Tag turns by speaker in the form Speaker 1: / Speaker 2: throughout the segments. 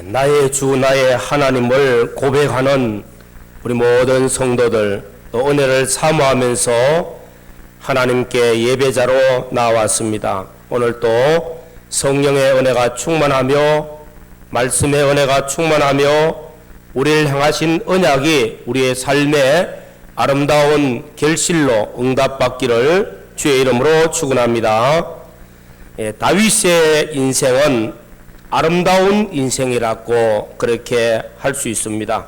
Speaker 1: 나의 주 나의 하나님을 고백하는 우리 모든 성도들, 또 은혜를 사모하면서 하나님께 예배자로 나왔습니다. 오늘 또 성령의 은혜가 충만하며 말씀의 은혜가 충만하며 우리를 향하신 언약이 우리의 삶에 아름다운 결실로 응답받기를 주의 이름으로 축원합니다. 다윗의 인생은 아름다운 인생이라고 그렇게 할 수 있습니다.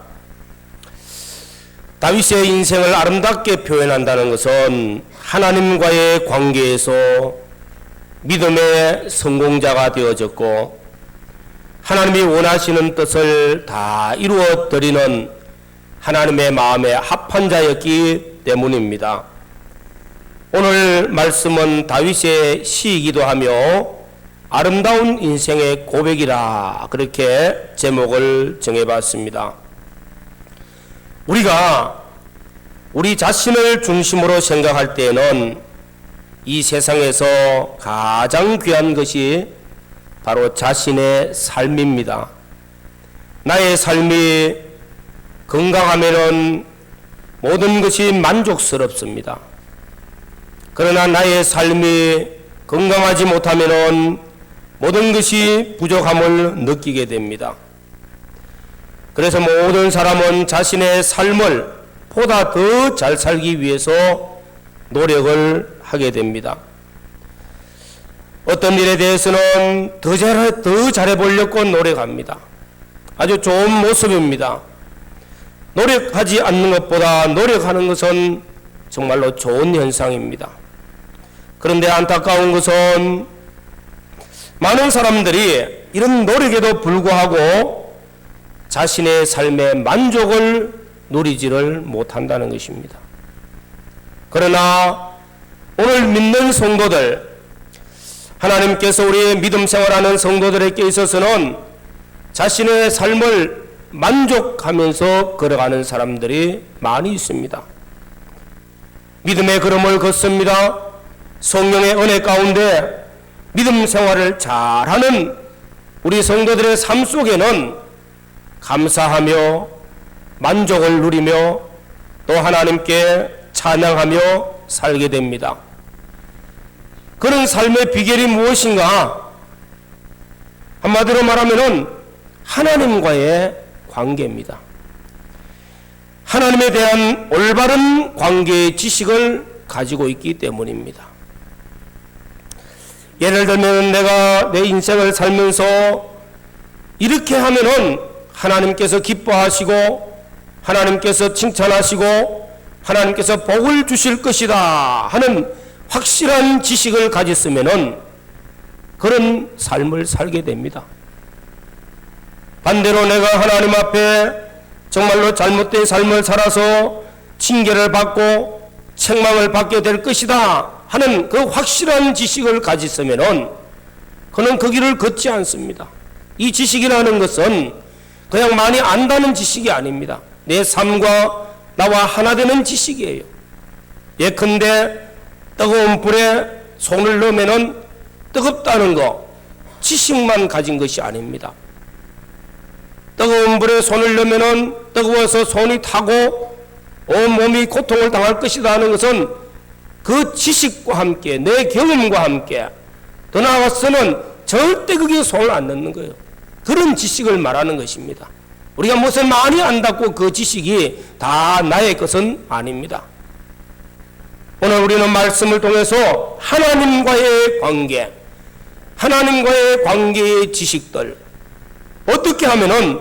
Speaker 1: 다윗의 인생을 아름답게 표현한다는 것은 하나님과의 관계에서 믿음의 성공자가 되어졌고 하나님이 원하시는 뜻을 다 이루어 드리는 하나님의 마음에 합한 자였기 때문입니다. 오늘 말씀은 다윗의 시이기도 하며 아름다운 인생의 고백이라 그렇게 제목을 정해봤습니다. 우리가 우리 자신을 중심으로 생각할 때에는 이 세상에서 가장 귀한 것이 바로 자신의 삶입니다. 나의 삶이 건강하면은 모든 것이 만족스럽습니다. 그러나 나의 삶이 건강하지 못하면은 모든 것이 부족함을 느끼게 됩니다. 그래서 모든 사람은 자신의 삶을 보다 더 잘 살기 위해서 노력을 하게 됩니다. 어떤 일에 대해서는 더 잘해보려고 노력합니다. 아주 좋은 모습입니다. 노력하지 않는 것보다 노력하는 것은 정말로 좋은 현상입니다. 그런데 안타까운 것은 많은 사람들이 이런 노력에도 불구하고 자신의 삶의 만족을 누리지를 못한다는 것입니다. 그러나 오늘 믿는 성도들, 하나님께서 우리의 믿음 생활하는 성도들에게 있어서는 자신의 삶을 만족하면서 걸어가는 사람들이 많이 있습니다. 믿음의 걸음을 걷습니다. 성령의 은혜 가운데 믿음 생활을 잘하는 우리 성도들의 삶 속에는 감사하며 만족을 누리며 또 하나님께 찬양하며 살게 됩니다. 그런 삶의 비결이 무엇인가? 한마디로 말하면 하나님과의 관계입니다. 하나님에 대한 올바른 관계의 지식을 가지고 있기 때문입니다. 예를 들면 내가 내 인생을 살면서 이렇게 하면은 하나님께서 기뻐하시고 하나님께서 칭찬하시고 하나님께서 복을 주실 것이다 하는 확실한 지식을 가졌으면은 그런 삶을 살게 됩니다. 반대로 내가 하나님 앞에 정말로 잘못된 삶을 살아서 징계를 받고 책망을 받게 될 것이다 하는 그 확실한 지식을 가졌으면은 그는 그 길을 걷지 않습니다. 이 지식이라는 것은 그냥 많이 안다는 지식이 아닙니다. 내 삶과 나와 하나 되는 지식이에요. 예컨대 뜨거운 불에 손을 넣으면은 뜨겁다는 거 지식만 가진 것이 아닙니다. 뜨거운 불에 손을 넣으면은 뜨거워서 손이 타고 온 몸이 고통을 당할 것이다 하는 것은 그 지식과 함께 내 경험과 함께 더 나아가서는 절대 거기에 손을 안 넣는 거예요. 그런 지식을 말하는 것입니다. 우리가 무슨 많이 안다고 그 지식이 다 나의 것은 아닙니다. 오늘 우리는 말씀을 통해서 하나님과의 관계, 하나님과의 관계의 지식들, 어떻게 하면은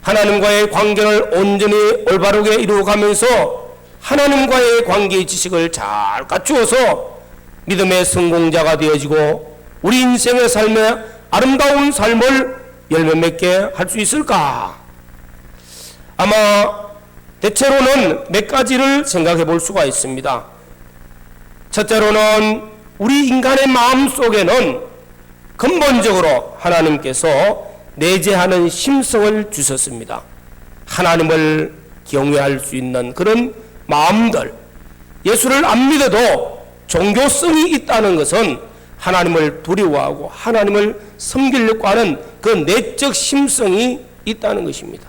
Speaker 1: 하나님과의 관계를 온전히 올바르게 이루어가면서 하나님과의 관계의 지식을 잘 갖추어서 믿음의 성공자가 되어지고 우리 인생의 삶에 아름다운 삶을 열매 맺게 할 수 있을까? 아마 대체로는 몇 가지를 생각해 볼 수가 있습니다. 첫째로는 우리 인간의 마음 속에는 근본적으로 하나님께서 내재하는 심성을 주셨습니다. 하나님을 경외할 수 있는 그런 마음들, 예수를 안 믿어도 종교성이 있다는 것은 하나님을 두려워하고 하나님을 섬기려고 하는 그 내적 심성이 있다는 것입니다.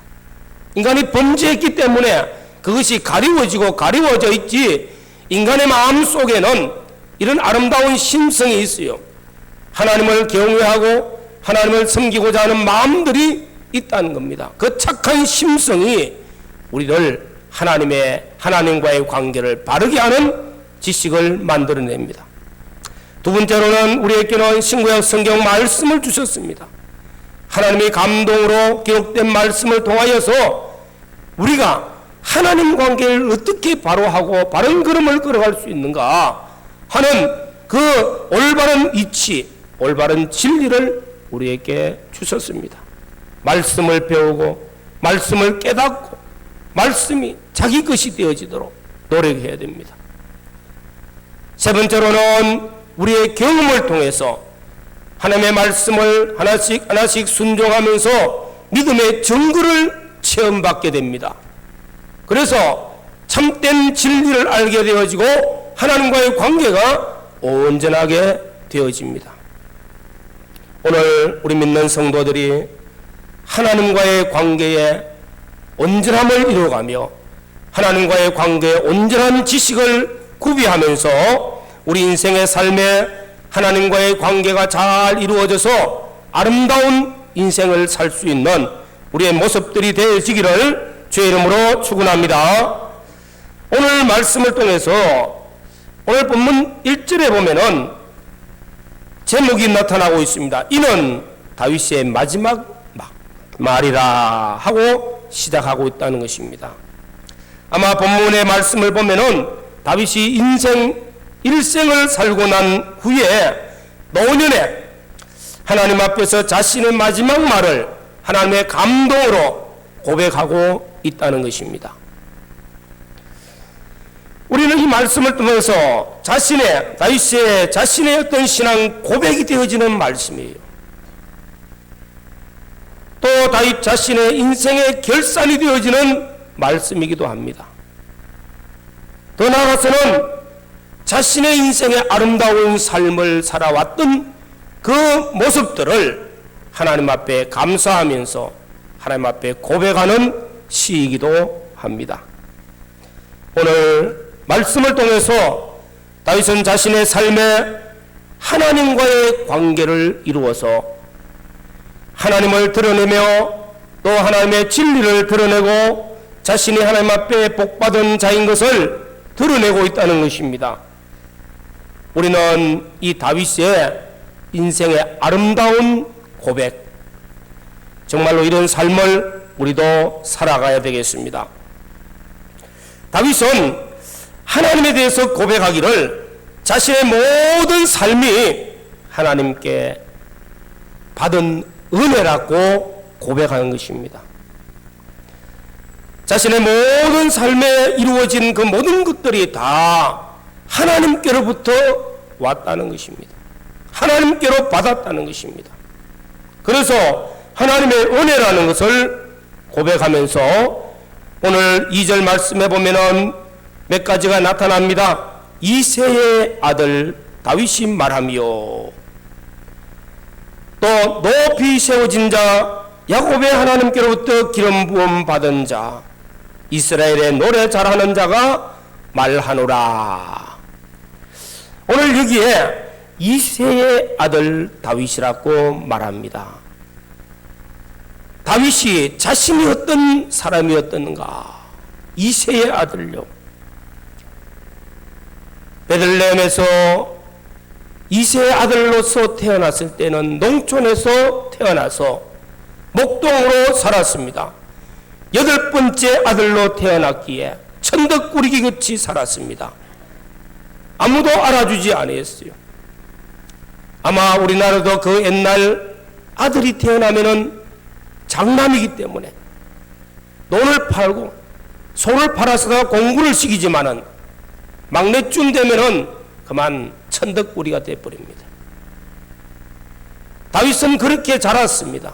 Speaker 1: 인간이 범죄했기 때문에 그것이 가리워져 있지, 인간의 마음 속에는 이런 아름다운 심성이 있어요. 하나님을 경외하고 하나님을 섬기고자 하는 마음들이 있다는 겁니다. 그 착한 심성이 우리를 하나님과의 관계를 바르게 하는 지식을 만들어냅니다. 두 번째로는 우리에게는 신구약 성경 말씀을 주셨습니다. 하나님의 감동으로 기록된 말씀을 통하여서 우리가 하나님 관계를 어떻게 바로하고 바른 걸음을 걸어갈 수 있는가 하는 그 올바른 이치, 올바른 진리를 우리에게 주셨습니다. 말씀을 배우고 말씀을 깨닫고 말씀이 자기 것이 되어지도록 노력해야 됩니다. 세 번째로는 우리의 경험을 통해서 하나님의 말씀을 하나씩 순종하면서 믿음의 증거를 체험받게 됩니다. 그래서 참된 진리를 알게 되어지고 하나님과의 관계가 온전하게 되어집니다. 오늘 우리 믿는 성도들이 하나님과의 관계에 온전함을 이루어가며 하나님과의 관계에 온전한 지식을 구비하면서 우리 인생의 삶에 하나님과의 관계가 잘 이루어져서 아름다운 인생을 살 수 있는 우리의 모습들이 되어지기를 주의 이름으로 축원합니다. 오늘 말씀을 통해서 오늘 본문 1절에 보면은 제목이 나타나고 있습니다. 이는 다윗의 마지막 말이라 하고 시작하고 있다는 것입니다. 아마 본문의 말씀을 보면은 다윗이 일생을 살고 난 후에 노년에 하나님 앞에서 자신의 마지막 말을 하나님의 감동으로 고백하고 있다는 것입니다. 우리는 이 말씀을 통해서 자신의 어떤 신앙 고백이 되어지는 말씀이에요. 또 다윗 자신의 인생의 결산이 되어지는 말씀이기도 합니다. 더 나아가서는 자신의 인생의 아름다운 삶을 살아왔던 그 모습들을 하나님 앞에 감사하면서 하나님 앞에 고백하는 시이기도 합니다. 오늘 말씀을 통해서 다윗은 자신의 삶에 하나님과의 관계를 이루어서 하나님을 드러내며 또 하나님의 진리를 드러내고 자신이 하나님 앞에 복받은 자인 것을 드러내고 있다는 것입니다. 우리는 이 다윗의 인생의 아름다운 고백, 정말로 이런 삶을 우리도 살아가야 되겠습니다. 다윗은 하나님에 대해서 고백하기를 자신의 모든 삶이 하나님께 받은 은혜라고 고백하는 것입니다. 자신의 모든 삶에 이루어진 그 모든 것들이 다 하나님께로부터 왔다는 것입니다. 하나님께로 받았다는 것입니다. 그래서 하나님의 은혜라는 것을 고백하면서 오늘 2절 말씀에 보면은 몇 가지가 나타납니다. 이새의 아들 다윗이 말하며 또 높이 세워진 자 야곱의 하나님께로부터 기름 부음 받은 자 이스라엘의 노래 잘하는 자가 말하노라. 오늘 여기에 이새의 아들 다윗이라고 말합니다. 다윗이 자신이 어떤 사람이었던가? 이새의 아들요. 베들레헴에서 이새의 아들로서 태어났을 때는 농촌에서 태어나서 목동으로 살았습니다. 8번째 아들로 태어났기에 천덕꾸리기 같이 살았습니다. 아무도 알아주지 않았어요. 아마 우리나라도 그 옛날 아들이 태어나면은 장남이기 때문에 돈을 팔고 손을 팔아서 공부를 시키지만은 막내쯤 되면은 그만 천덕꾸리가 되어버립니다. 다윗은 그렇게 자랐습니다.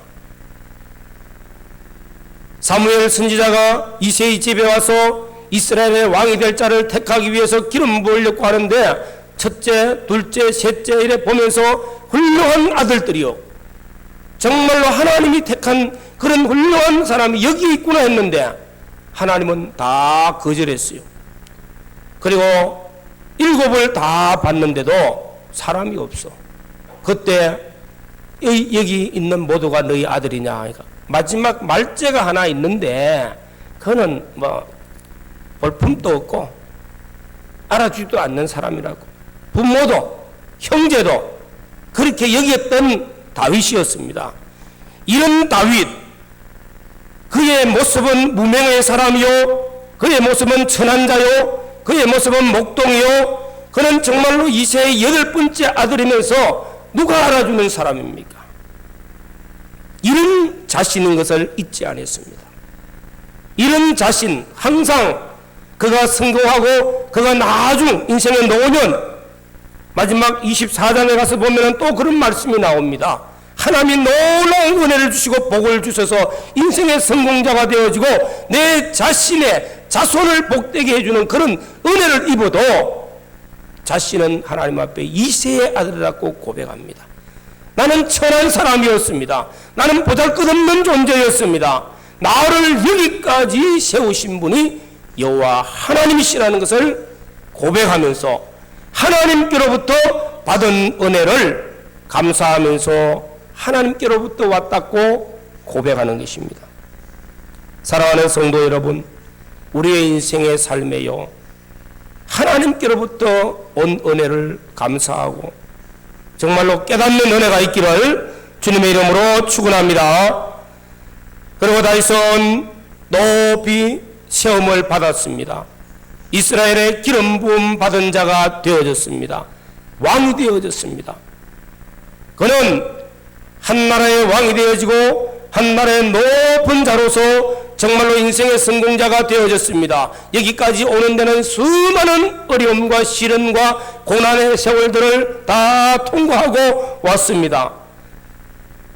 Speaker 1: 사무엘 선지자가 이새의 집에 와서 이스라엘의 왕이 될 자를 택하기 위해서 기름 부으려고 하는데 첫째, 둘째, 셋째 이래 보면서 훌륭한 아들들이요, 정말로 하나님이 택한 그런 훌륭한 사람이 여기 있구나 했는데 하나님은 다 거절했어요. 그리고 7을 다 봤는데도 사람이 없어. 그때 여기 있는 모두가 너희 아들이냐 하니까 마지막 말째가 하나 있는데 그는 뭐 볼품도 없고 알아주지도 않는 사람이라고. 부모도 형제도 그렇게 여겼던 다윗이었습니다. 이런 다윗, 그의 모습은 무명의 사람이요, 그의 모습은 천한 자요, 그의 모습은 목동이요, 그는 정말로 이세의 8번째 아들이면서 누가 알아주는 사람입니까? 이런 자신인 것을 잊지 않았습니다. 이런 자신, 항상 그가 성공하고 그가 나중 인생의 노년, 마지막 24장에 가서 보면 또 그런 말씀이 나옵니다. 하나님이 놀라운 은혜를 주시고 복을 주셔서 인생의 성공자가 되어지고 내 자신의 자손을 복되게 해주는 그런 은혜를 입어도 자신은 하나님 앞에 이세의 아들이라고 고백합니다. 나는 천한 사람이었습니다. 나는 보잘것없는 존재였습니다. 나를 여기까지 세우신 분이 여호와 하나님이시라는 것을 고백하면서 하나님께로부터 받은 은혜를 감사하면서 하나님께로부터 왔다고 고백하는 것입니다. 사랑하는 성도 여러분, 우리의 인생의 삶에요, 하나님께로부터 온 은혜를 감사하고 정말로 깨닫는 은혜가 있기를 주님의 이름으로 축원합니다. 그리고 다윗은 높이 세움을 받았습니다. 이스라엘의 기름 부음 받은 자가 되어졌습니다. 왕이 되어졌습니다. 그는 한 나라의 왕이 되어지고 한 나라의 높은 자로서 정말로 인생의 성공자가 되어졌습니다. 여기까지 오는 데는 수많은 어려움과 시련과 고난의 세월들을 다 통과하고 왔습니다.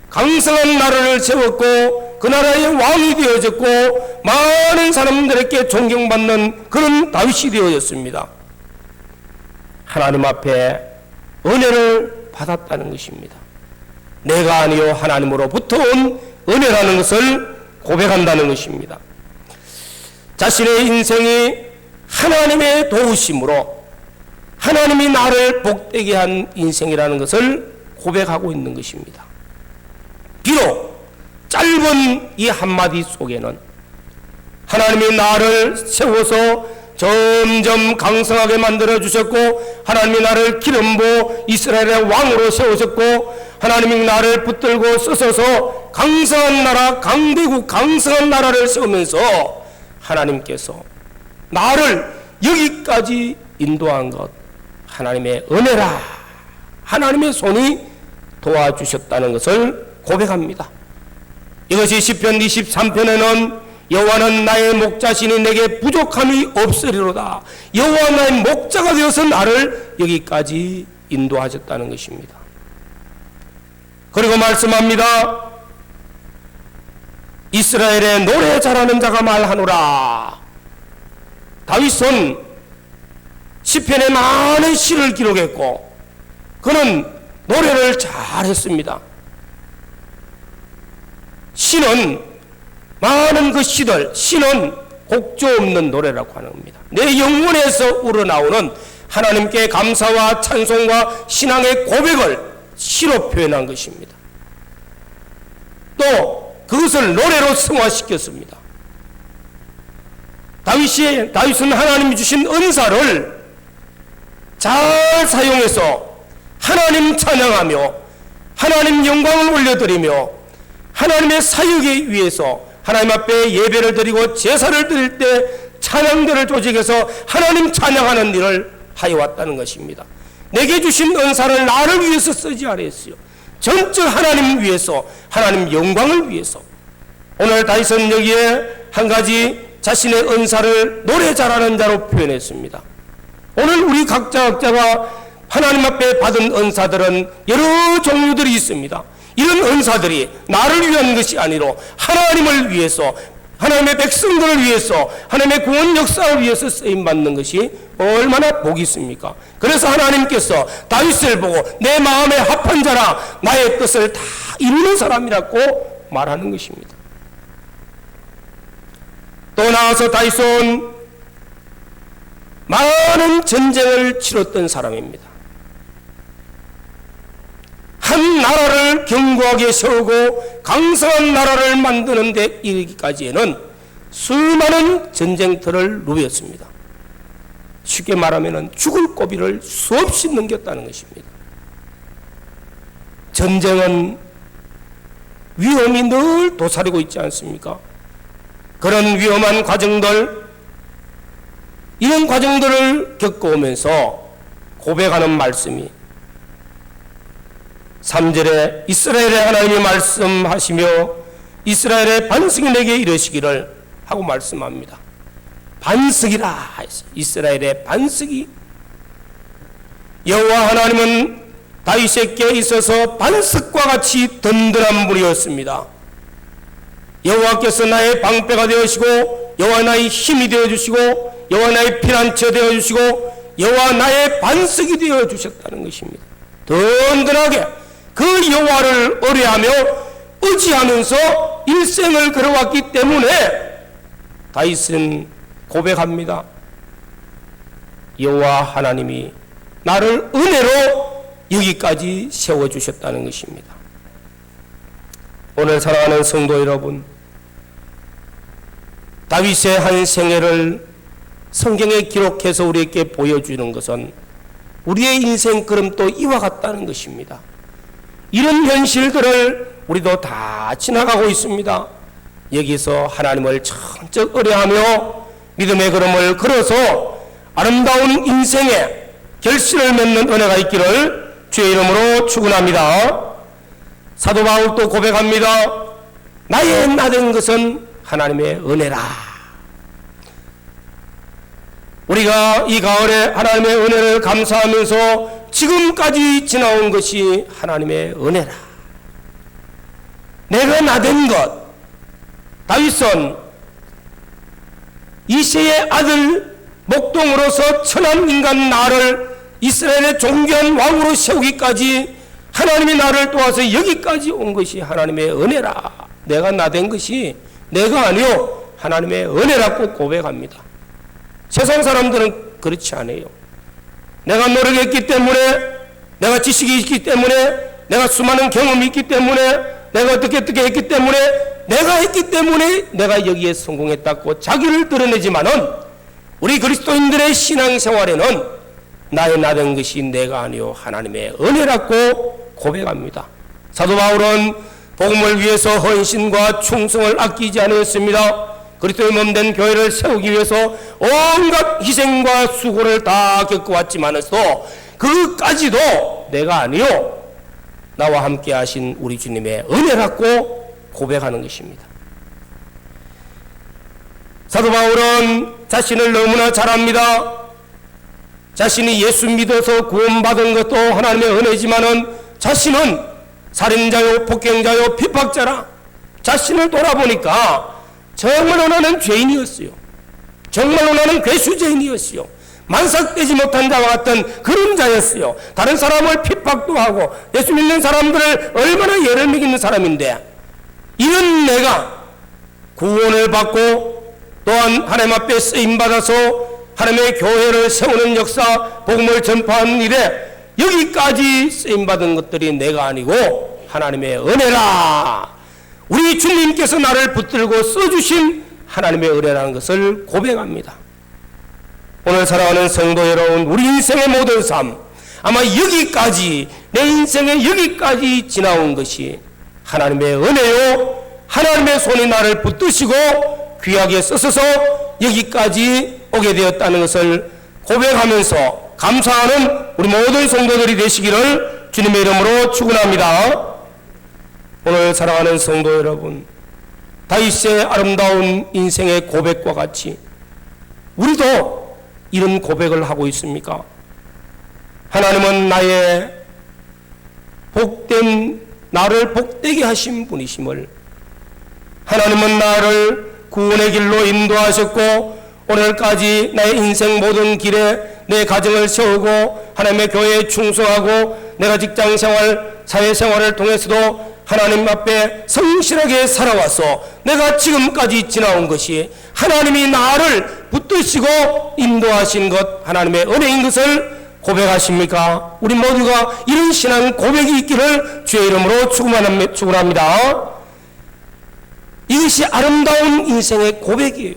Speaker 1: 강성한 나라를 세웠고 그 나라의 왕이 되어졌고 많은 사람들에게 존경받는 그런 다윗이 되어졌습니다. 하나님 앞에 은혜를 받았다는 것입니다. 내가 아니요 하나님으로부터 온 은혜라는 것을 고백한다는 것입니다. 자신의 인생이 하나님의 도우심으로 하나님이 나를 복되게 한 인생이라는 것을 고백하고 있는 것입니다. 비록 짧은 이 한마디 속에는 하나님이 나를 세워서 점점 강성하게 만들어 주셨고 하나님이 나를 기름부어 이스라엘의 왕으로 세우셨고 하나님이 나를 붙들고 쓰셔서 강성한 나라, 강대국 강성한 나라를 세우면서 하나님께서 나를 여기까지 인도한 것 하나님의 은혜라, 하나님의 손이 도와주셨다는 것을 고백합니다. 이것이 시편 23편에는 여호와는 나의 목자시니 내게 부족함이 없으리로다. 여호와 나의 목자가 되어서 나를 여기까지 인도하셨다는 것입니다. 그리고 말씀합니다. 이스라엘의 노래 잘하는 자가 말하노라. 다윗은 시편에 많은 시를 기록했고 그는 노래를 잘했습니다. 시는 많은 그 시들, 시는 곡조 없는 노래라고 하는 겁니다. 내 영혼에서 우러나오는 하나님께 감사와 찬송과 신앙의 고백을 시로 표현한 것입니다. 또 그것을 노래로 승화시켰습니다. 다윗은 하나님이 주신 은사를 잘 사용해서 하나님 찬양하며 하나님 영광을 올려드리며 하나님의 사역에 위해서 하나님 앞에 예배를 드리고 제사를 드릴 때 찬양들을 조직해서 하나님 찬양하는 일을 하여왔다는 것입니다. 내게 주신 은사를 나를 위해서 쓰지 않았어요. 전적 하나님 위해서, 하나님 영광을 위해서. 오늘 다윗은 여기에 한 가지 자신의 은사를 노래 잘하는 자로 표현했습니다. 오늘 우리 각자가 하나님 앞에 받은 은사들은 여러 종류들이 있습니다. 이런 은사들이 나를 위한 것이 아니로 하나님을 위해서, 하나님의 백성들을 위해서, 하나님의 구원 역사를 위해서 쓰임받는 것이 얼마나 복이 있습니까? 그래서 하나님께서 다윗을 보고 내 마음에 합한 자라, 나의 뜻을 다 이루는 사람이라고 말하는 것입니다. 또 나아서 다윗은 많은 전쟁을 치렀던 사람입니다. 한 나라를 견고하게 세우고 강성한 나라를 만드는 데 이르기까지에는 수많은 전쟁터를 누볐습니다. 쉽게 말하면 죽을 고비를 수없이 넘겼다는 것입니다. 전쟁은 위험이 늘 도사리고 있지 않습니까? 그런 위험한 과정들, 이런 과정들을 겪어오면서 고백하는 말씀이 3절에 이스라엘의 하나님이 말씀하시며 이스라엘의 반석이 내게 이르시기를 하고 말씀합니다. 반석이라 했어요. 이스라엘의 반석이. 여호와 하나님은 다윗에게 있어서 반석과 같이 든든한 분이었습니다. 여호와께서 나의 방패가 되어주시고 여호와 나의 힘이 되어주시고 여호와 나의 피난처 되어주시고 여호와 나의 반석이 되어주셨다는 것입니다. 든든하게 그 여호와를 의뢰하며 의지하면서 일생을 걸어왔기 때문에 다윗은 고백합니다. 여호와 하나님이 나를 은혜로 여기까지 세워주셨다는 것입니다. 오늘 사랑하는 성도 여러분, 다윗의 한 생애를 성경에 기록해서 우리에게 보여주는 것은 우리의 인생 걸음도 이와 같다는 것입니다. 이런 현실들을 우리도 다 지나가고 있습니다. 여기서 하나님을 천적 의뢰하며 믿음의 걸음을 걸어서 아름다운 인생의 결실을 맺는 은혜가 있기를 주의 이름으로 축원합니다. 사도 바울도 고백합니다. 나의 나된 것은 하나님의 은혜라. 우리가 이 가을에 하나님의 은혜를 감사하면서 지금까지 지나온 것이 하나님의 은혜라. 내가 나된 것, 다윗은 이새의 아들 목동으로서 천한 인간 나를 이스라엘의 존귀한 왕으로 세우기까지 하나님이 나를 도와서 여기까지 온 것이 하나님의 은혜라. 내가 나된 것이 내가 아니요 하나님의 은혜라고 고백합니다. 세상 사람들은 그렇지 않아요. 내가 노력했기 때문에, 내가 지식이 있기 때문에, 내가 수많은 경험이 있기 때문에, 내가 어떻게 했기 때문에, 내가 했기 때문에 내가 여기에 성공했다고 자기를 드러내지만은 우리 그리스도인들의 신앙생활에는 나의 나된 것이 내가 아니요 하나님의 은혜라고 고백합니다. 사도 바울은 복음을 위해서 헌신과 충성을 아끼지 않았습니다. 그리스도의 몸된 교회를 세우기 위해서 온갖 희생과 수고를 다 겪어왔지만서도 그까지도 내가 아니요 나와 함께 하신 우리 주님의 은혜라고 고백하는 것입니다. 사도 바울은 자신을 너무나 잘 압니다. 자신이 예수 믿어서 구원받은 것도 하나님의 은혜지만은 자신은 살인자요 폭행자요 핍박자라. 자신을 돌아보니까 정말로 나는 죄인이었어요. 정말로 나는 괴수죄인이었어요. 만삭되지 못한 자와 같은 그런 자였어요. 다른 사람을 핍박도 하고 예수 믿는 사람들을 얼마나 예를 먹이는 사람인데, 이런 내가 구원을 받고 또한 하나님 앞에 쓰임받아서 하나님의 교회를 세우는 역사, 복음을 전파하는 일에 여기까지 쓰임받은 것들이 내가 아니고 하나님의 은혜라. 우리 주님께서 나를 붙들고 써주신 하나님의 은혜라는 것을 고백합니다. 오늘 사랑하는 성도 여러분, 우리 인생의 모든 삶, 아마 여기까지, 내 인생에 여기까지 지나온 것이 하나님의 은혜요, 하나님의 손이 나를 붙드시고 귀하게 쓰셔서 여기까지 오게 되었다는 것을 고백하면서 감사하는 우리 모든 성도들이 되시기를 주님의 이름으로 축원합니다. 오늘 사랑하는 성도 여러분, 다윗의 아름다운 인생의 고백과 같이 우리도 이런 고백을 하고 있습니까? 하나님은 나의 복된, 나를 복되게 하신 분이심을, 하나님은 나를 구원의 길로 인도하셨고 오늘까지 나의 인생 모든 길에 내 가정을 세우고 하나님의 교회에 충성하고 내가 직장생활, 사회생활을 통해서도 하나님 앞에 성실하게 살아와서 내가 지금까지 지나온 것이 하나님이 나를 붙드시고 인도하신 것, 하나님의 은혜인 것을 고백하십니까? 우리 모두가 이런 신앙 고백이 있기를 주의 이름으로 축원합니다. 이것이 아름다운 인생의 고백이에요.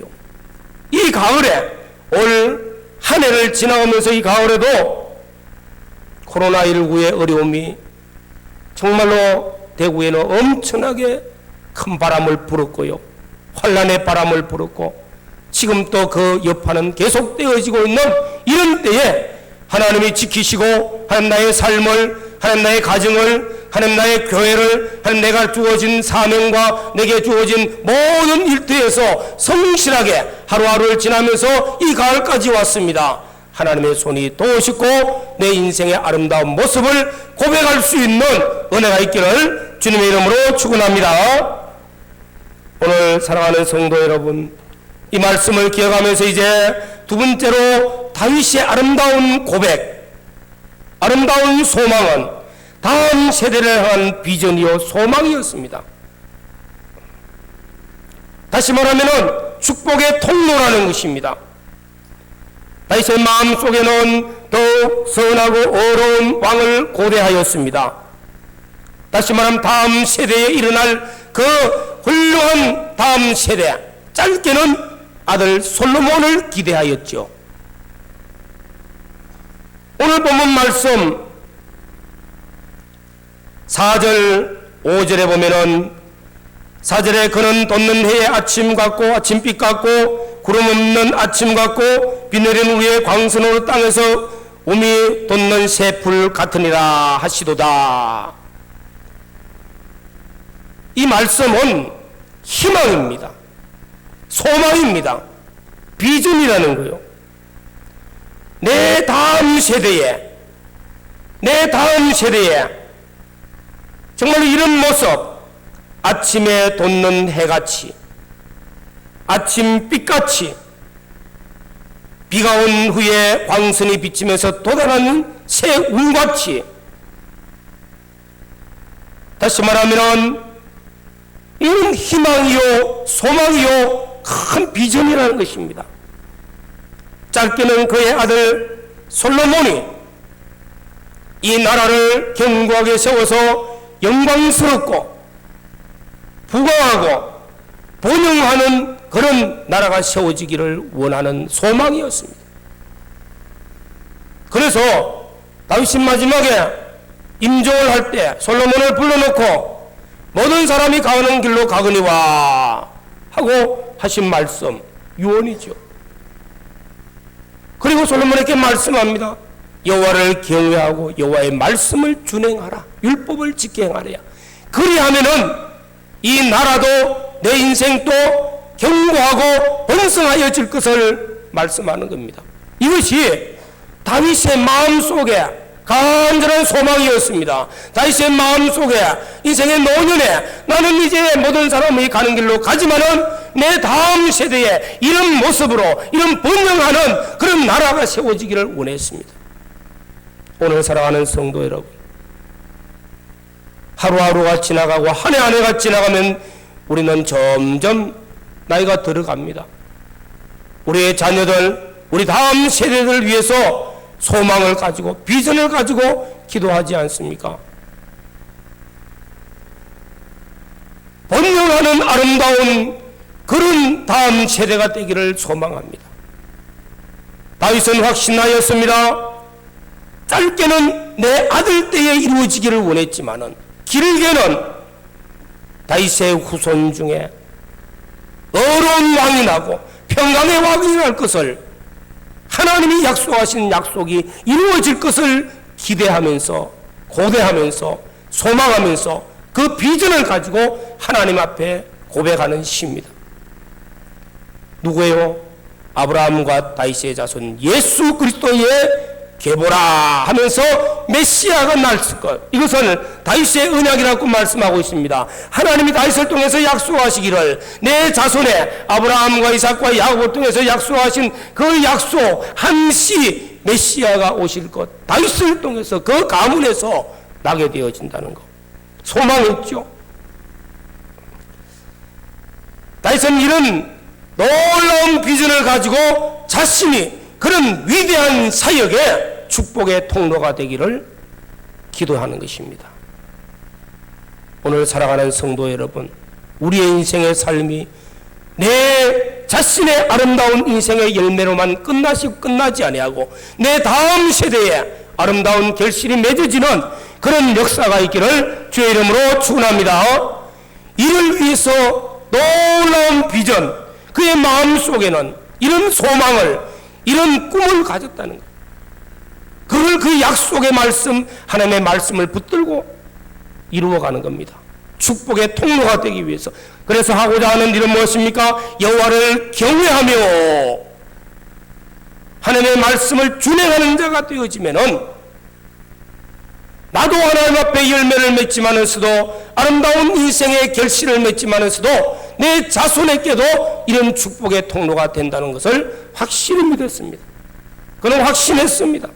Speaker 1: 이 가을에, 올 한 해를 지나가면서 이 가을에도 코로나19의 어려움이 정말로 대구에는 엄청나게 큰 바람을 불었고요. 환란의 바람을 불었고 지금 또 그 여파는 계속되어지고 있는 이런 때에 하나님이 지키시고 하나님 나의 삶을, 하나님 나의 가정을, 하나님 나의 교회를, 하나님 내가 주어진 사명과 내게 주어진 모든 일터에서 성실하게 하루하루를 지나면서 이 가을까지 왔습니다. 하나님의 손이 도우시고 내 인생의 아름다운 모습을 고백할 수 있는 은혜가 있기를 주님의 이름으로 축원합니다. 오늘 사랑하는 성도 여러분, 이 말씀을 기억하면서 이제 두 번째로 다윗의 아름다운 고백, 아름다운 소망은 다음 세대를 향한 비전이요 소망이었습니다. 다시 말하면 축복의 통로라는 것입니다. 다윗의 마음속에는 더욱 선하고 어려운 왕을 고대하였습니다. 다시 말하면 다음 세대에 일어날 그 훌륭한 다음 세대, 짧게는 아들 솔로몬을 기대하였죠. 오늘 본문 말씀 4절 5절에 보면은 4절에 그는 돋는 해의 아침 같고 아침빛 같고 구름 없는 아침 같고 비 내린 후에 광선으로 땅에서 우미 돋는 새풀 같으니라 하시도다. 이 말씀은 희망입니다. 소망입니다. 비전이라는 거요. 내 다음 세대에 정말로 이런 모습, 아침에 돋는 해같이, 아침빛같이, 비가 온 후에 광선이 비치면서 돋아나는 새 운같이, 다시 말하면 이런 희망이요 소망이요 큰 비전이라는 것입니다. 짧게는 그의 아들 솔로몬이 이 나라를 견고하게 세워서 영광스럽고 부강하고 번영하는 그런 나라가 세워지기를 원하는 소망이었습니다. 그래서 다윗이 마지막에 임종을 할 때 솔로몬을 불러놓고 모든 사람이 가는 길로 가거니와 하고 하신 말씀, 유언이죠. 그리고 솔로몬에게 말씀합니다. 여호와를 경외하고 여호와의 말씀을 준행하라. 율법을 지켜 행하랴. 그리하면은 이 나라도 내 인생도 견고하고 번성하여질 것을 말씀하는 겁니다. 이것이 다윗의 마음속에 간절한 소망이었습니다. 다윗의 마음속에 인생의 노년에 나는 이제 모든 사람이 가는 길로 가지만은 내 다음 세대에 이런 모습으로 이런 번영하는 그런 나라가 세워지기를 원했습니다. 오늘 사랑하는 성도 여러분, 하루하루가 지나가고 한 해 한 해가 지나가면 우리는 점점 나이가 들어갑니다. 우리의 자녀들, 우리 다음 세대들을 위해서 소망을 가지고 비전을 가지고 기도하지 않습니까? 번영하는 아름다운 그런 다음 세대가 되기를 소망합니다. 다윗은 확신하였습니다. 짧게는 내 아들 때에 이루어지기를 원했지만은 길게는 다윗의 후손 중에 어려운 왕이 나고 평강의 왕이 날 것을, 하나님이 약속하신 약속이 이루어질 것을 기대하면서 고대하면서 소망하면서 그 비전을 가지고 하나님 앞에 고백하는 시입니다. 누구예요? 아브라함과 다윗의 자손 예수 그리스도의 계보라 하면서 메시아가 났을 것, 이것은 다윗의 언약이라고 말씀하고 있습니다. 하나님이 다윗을 통해서 약속하시기를 내 자손에 아브라함과 이삭과 야곱을 통해서 약속하신 그 약속 한시 메시아가 오실 것, 다윗을 통해서 그 가문에서 나게 되어진다는 것, 소망했죠. 다윗은 이런 놀라운 비전을 가지고 자신이 그런 위대한 사역의 축복의 통로가 되기를 기도하는 것입니다. 오늘 사랑하는 성도 여러분, 우리의 인생의 삶이 내 자신의 아름다운 인생의 열매로만 끝나지 아니하고 내 다음 세대에 아름다운 결실이 맺어지는 그런 역사가 있기를 주의 이름으로 축원합니다. 이를 위해서 놀라운 비전, 그의 마음속에는 이런 소망을, 이런 꿈을 가졌다는 것, 그걸 그 약속의 말씀, 하나님의 말씀을 붙들고 이루어가는 겁니다. 축복의 통로가 되기 위해서. 그래서 하고자 하는 일은 무엇입니까? 여호와를 경외하며 하나님의 말씀을 준행하는 자가 되어지면은 나도 하나님 앞에 열매를 맺지만서도 아름다운 인생의 결실을 맺지만서도 내 자손에게도 이런 축복의 통로가 된다는 것을 확실히 믿었습니다. 그는 확신했습니다.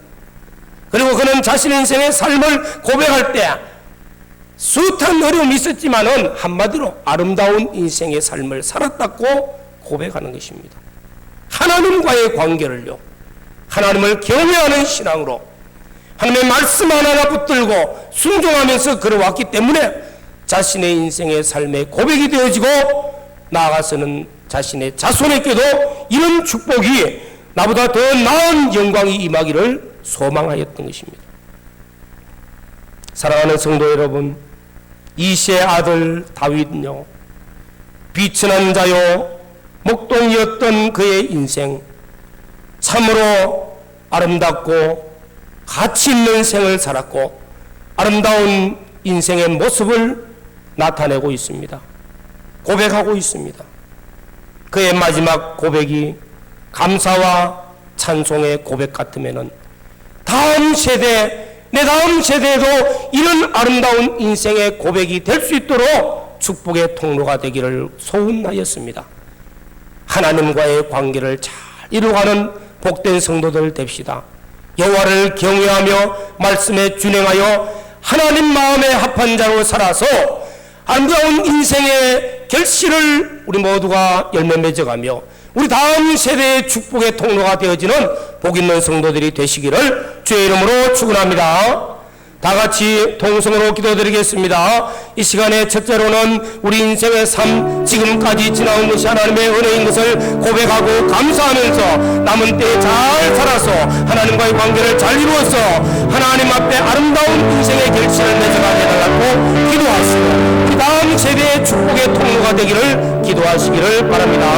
Speaker 1: 그리고 그는 자신의 인생의 삶을 고백할 때 숱한 어려움이 있었지만은 한마디로 아름다운 인생의 삶을 살았다고 고백하는 것입니다. 하나님과의 관계를요, 하나님을 경외하는 신앙으로 하나님의 말씀 하나하나 붙들고 순종하면서 걸어왔기 때문에 자신의 인생의 삶의 고백이 되어지고 나아가서는 자신의 자손에게도 이런 축복이 나보다 더 나은 영광이 임하기를 소망하였던 것입니다. 사랑하는 성도 여러분, 이새의 아들 다윗은요, 비천한 자요 목동이었던 그의 인생, 참으로 아름답고 가치 있는 생을 살았고 아름다운 인생의 모습을 나타내고 있습니다. 고백하고 있습니다. 그의 마지막 고백이 감사와 찬송의 고백 같으면은 다음 세대, 내 다음 세대에도 이런 아름다운 인생의 고백이 될 수 있도록 축복의 통로가 되기를 소원하였습니다. 하나님과의 관계를 잘 이루어가는 복된 성도들 됩시다. 여호와를 경외하며 말씀에 준행하여 하나님 마음에 합한 자로 살아서 아름다운 인생의 결실을 우리 모두가 열매 맺어가며 우리 다음 세대의 축복의 통로가 되어지는 복 있는 성도들이 되시기를 주의 이름으로 축원합니다. 다 같이 통성으로 기도드리겠습니다. 이 시간에 첫째로는 우리 인생의 삶, 지금까지 지나온 것이 하나님의 은혜인 것을 고백하고 감사하면서 남은 때에 잘 살아서 하나님과의 관계를 잘 이루어서 하나님 앞에 아름다운 인생의 결실을 맺어가게 해달라고 기도하시고 그 다음 세대의 축복의 통로가 되기를 기도하시기를 바랍니다.